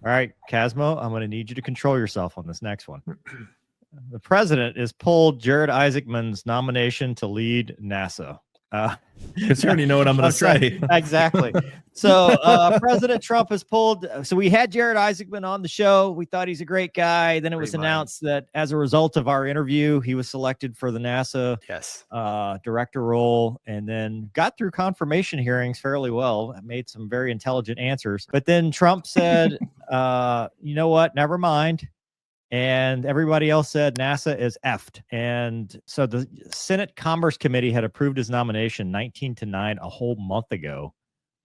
All right, Casmo, I'm going to need you to control yourself on this next one. The president has pulled Jared Isaacman's nomination to lead NASA. Because you already know what I'm going to say. Exactly. So President Trump has pulled. So we had Jared Isaacman on the show. We thought he's a great guy. Then it was announced that as a result of our interview, he was selected for the NASA director role, and then got through confirmation hearings fairly well. Made some very intelligent answers. But then Trump said, you know what? Never mind. And everybody else said NASA is effed. And so the Senate Commerce Committee had approved his nomination 19-9 a whole month ago.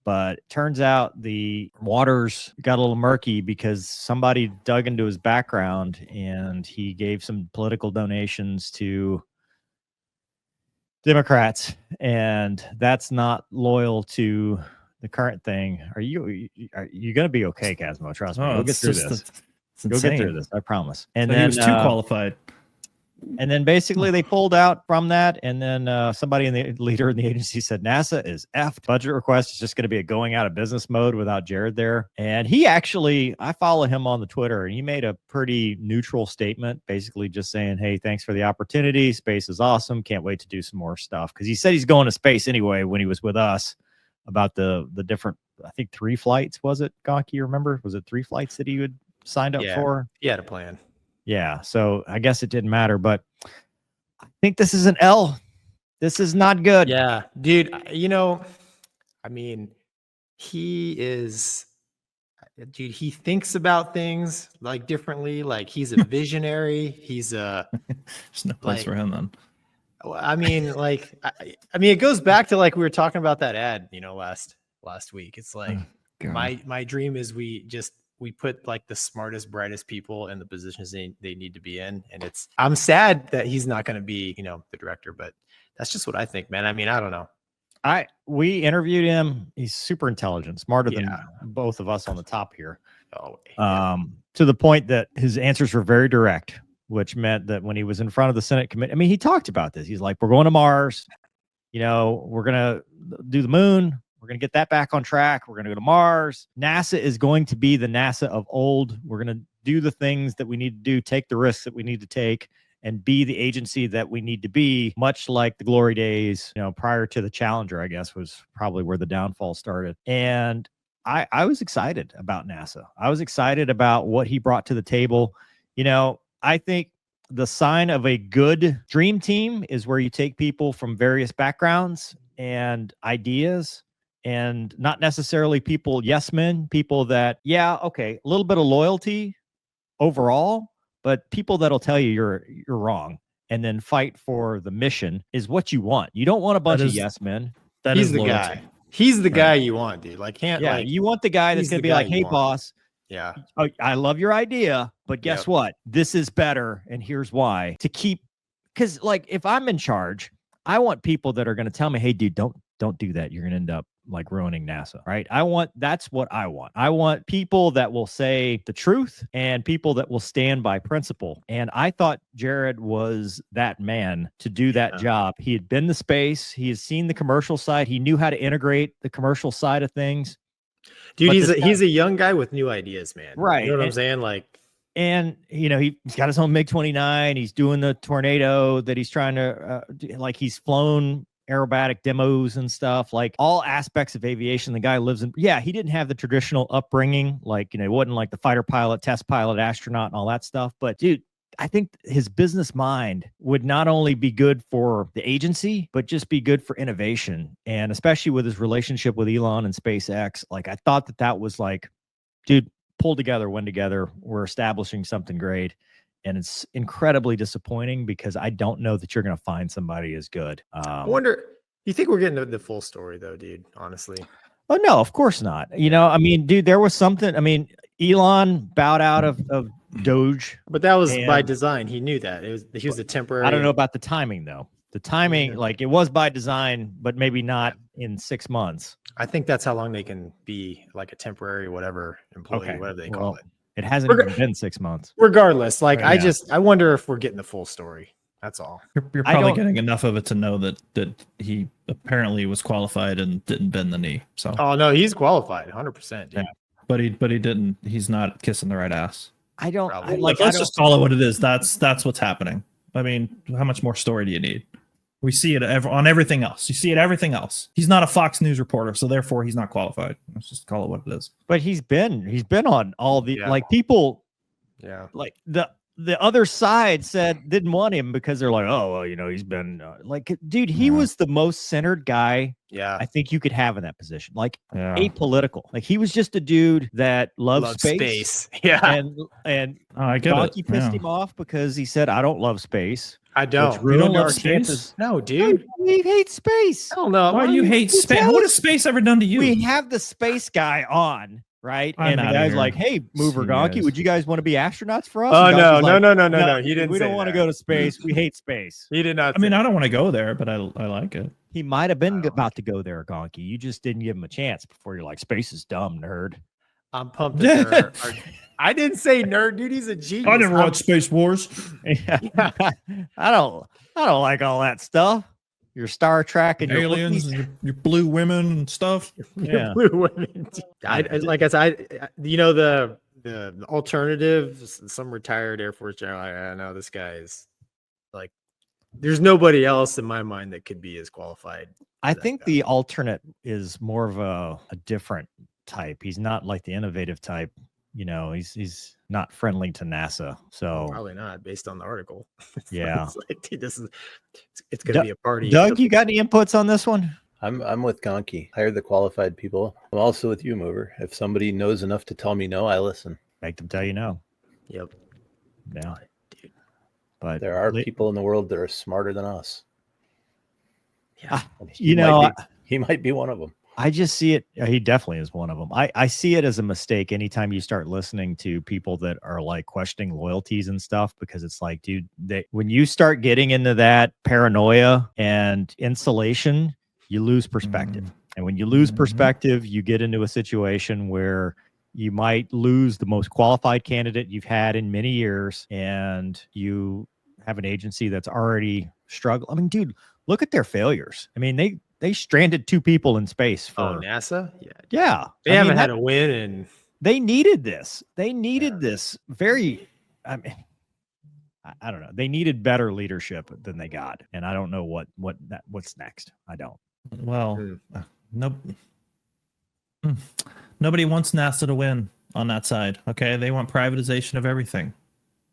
But it turns out the waters got a little murky because somebody dug into his background and he gave some political donations to Democrats. And that's not loyal to the current thing. Are you going to be okay, Casmo? Trust me. We'll get through this. Go get through this, I promise. And then he was too qualified. And then basically they pulled out from that. And then somebody in the leader in the agency said NASA is effed. Budget request is just going to be a going out of business mode without Jared there. And he actually, I follow him on the Twitter, and he made a pretty neutral statement, basically just saying, hey, thanks for the opportunity. Space is awesome. Can't wait to do some more stuff. Because he said he's going to space anyway when he was with us about the different, I think 3 flights, was it, Gonky? You remember? Was it 3 flights that he would signed up for? He had a plan. Yeah, so I guess it didn't matter, but I think this is an L. This is not good. Yeah, dude, you know, I mean, he thinks about things like differently. Like he's a visionary. He's a there's no place for him then. I mean, like, I mean, it goes back to like we were talking about that ad, you know, last week. It's like my dream is we put like the smartest, brightest people in the positions they need to be in. And I'm sad that he's not going to be, you know, the director, but that's just what I think, man. I mean, I don't know. We interviewed him. He's super intelligent, smarter than both of us on the top here. To the point that his answers were very direct, which meant that when he was in front of the Senate committee, I mean, he talked about this. He's like, we're going to Mars. You know, we're going to do the moon. We're going to get that back on track. We're going to go to Mars. NASA is going to be the NASA of old. We're going to do the things that we need to do, take the risks that we need to take, and be the agency that we need to be, much like the glory days, you know, prior to the Challenger, I guess, was probably where the downfall started. And I was excited about NASA. I was excited about what he brought to the table. You know, I think the sign of a good dream team is where you take people from various backgrounds and ideas, and not necessarily people, yes men, people that, yeah, okay, a little bit of loyalty overall, but people that'll tell you you're wrong and then fight for the mission is what you want. You don't want a bunch of yes men. He's the guy. He's the guy you want, dude. Like, you want the guy that's going to be like, hey, boss. Yeah. I love your idea, but guess what? This is better. And here's why. Because like, if I'm in charge, I want people that are going to tell me, hey, dude, don't do that. You're going to end up like ruining NASA, right? That's what I want. I want people that will say the truth and people that will stand by principle. And I thought Jared was that man to do that job. He had been to space. He has seen the commercial side. He knew how to integrate the commercial side of things. Dude, he's a young guy with new ideas, man. Right. You know what I'm saying? Like, and you know, he's got his own MiG-29. He's doing the tornado that he's trying to like he's flown aerobatic demos and stuff, like all aspects of aviation. The guy lives in, he didn't have the traditional upbringing, like, you know, he wasn't like the fighter pilot, test pilot, astronaut, and all that stuff. But dude, I think his business mind would not only be good for the agency, but just be good for innovation. And especially with his relationship with Elon and SpaceX, like I thought that was like, dude, pull together, win together. We're establishing something great. And it's incredibly disappointing because I don't know that you're going to find somebody as good. I wonder, you think we're getting the full story though, dude, honestly? Oh, no, of course not. You know, I mean, dude, there was something. I mean, Elon bowed out of Doge. But that was by design. He knew that. He was a temporary. I don't know about the timing, though. The timing, like it was by design, but maybe not in 6 months. I think that's how long they can be like a temporary whatever employee, whatever they call it. It hasn't even been 6 months. Regardless, like I wonder if we're getting the full story. That's all. You're probably getting enough of it to know that he apparently was qualified and didn't bend the knee. So no, he's qualified 100%. Yeah. but he didn't. He's not kissing the right ass. I don't Probably. Like, let's just call it what it is. That's what's happening. I mean, how much more story do you need? We see it on everything else. You see it everything else. He's not a Fox News reporter, so therefore he's not qualified. Let's just call it what it is. But he's been on all the like people. Yeah. Like the other side didn't want him because they're like, oh, well, you know, he's been like, dude, he was the most centered guy. Yeah. I think you could have in that position. Like apolitical. Like he was just a dude that loved space. Yeah. And I get Gonky it. pissed him off because he said, I don't love space. I don't. You don't love our space? chances. No, dude. We hate space. Hell no. Why do you hate space? What has space ever done to you? We have the space guy on, right? I'm and the outta guy's here. like, hey, Mover Gonky, would you guys want to be astronauts for us? Oh, And no, Gonky's no, like, no. He didn't We say don't want to that. go to space. We hate space. He did not. I mean, I don't want to go there, but I like it. He might have been about to go there, Gonky. You just didn't give him a chance before you're like, space is dumb, nerd. I'm pumped. That I didn't say nerd, dude. He's a genius. I never watched Space Wars. Yeah. I don't like all that stuff. Your Star Trek and Aliens, and your blue women and stuff. Yeah. Blue women. Like I said, you know, the alternative, some retired Air Force general. I know this guy is like, there's nobody else in my mind that could be as qualified. I think the alternate is more of a different type. He's not like the innovative type. You know, he's not friendly to NASA. So Probably not, based on the article. Yeah. It's like, dude, it's going to be a party. Doug, you got any inputs on this one? I'm with Gonky. Hire the qualified people. I'm also with you, Mover. If somebody knows enough to tell me no, I listen. Make them tell you no. Yep. Yeah. But There are people in the world that are smarter than us. Yeah. And he might be one of them. I just see it. He definitely is one of them. I see it as a mistake anytime you start listening to people that are like questioning loyalties and stuff, because it's like, dude, when you start getting into that paranoia and insulation, you lose perspective. And when you lose perspective, you get into a situation where you might lose the most qualified candidate you've had in many years, and you have an agency that's already struggled. I mean, dude, look at their failures. I mean, they stranded 2 people in space for NASA. Yeah. They haven't had a win, and they needed this. They needed this very. I mean, I don't know. They needed better leadership than they got, and I don't know what's next. I don't. Well, nobody wants NASA to win on that side. Okay, they want privatization of everything.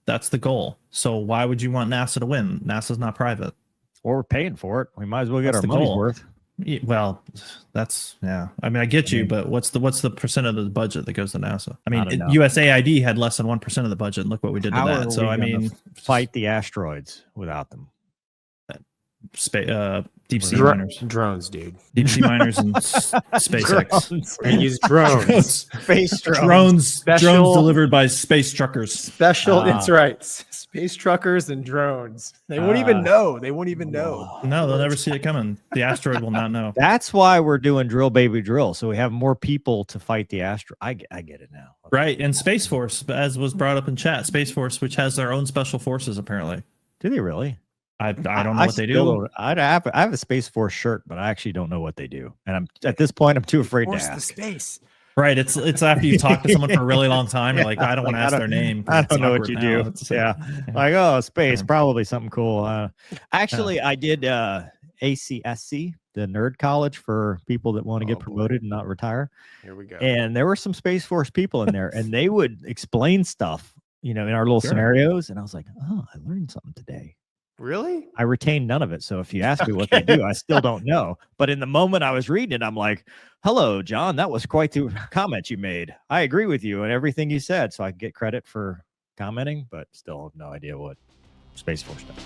That's the goal. So why would you want NASA to win? NASA's not private. Or we're paying for it. We might as well get That's our the money's goal. worth. Well, that's I mean, I get you, but what's the percent of the budget that goes to NASA? I mean, USAID had less than 1% of the budget, and look what we did to that. So I mean, fight the asteroids without them. Deep sea miners, drones, dude. Deep sea miners and SpaceX. They use drones. Space drones. Drones delivered by space truckers. Special, that's right. Space truckers and drones. They won't even know. They won't even know. No, they'll never see it coming. The asteroid will not know. That's why we're doing drill, baby, drill. So we have more people to fight the asteroid. I get it now. Okay. Right. And Space Force, as was brought up in chat, Space Force, which has their own special forces, apparently. Do they really? I don't know what they do. I have a Space Force shirt, but I actually don't know what they do. And I'm at this point, I'm too afraid to ask. The space. Right. It's after you talk to someone for a really long time. You're like, I don't want to ask their name. I don't know what you do. Like, oh, space, probably something cool. Actually, I did ACSC, the nerd college for people that want to get promoted and not retire. Here we go. And there were some Space Force people in there, and they would explain stuff, in our little scenarios. And I was like, oh, I learned something today. Really? I retained none of it. So if you ask me what they do, I still don't know. But in the moment I was reading it, I'm like, hello, John, that was quite the comment you made. I agree with you and everything you said. So I get credit for commenting, but still have no idea what Space Force does.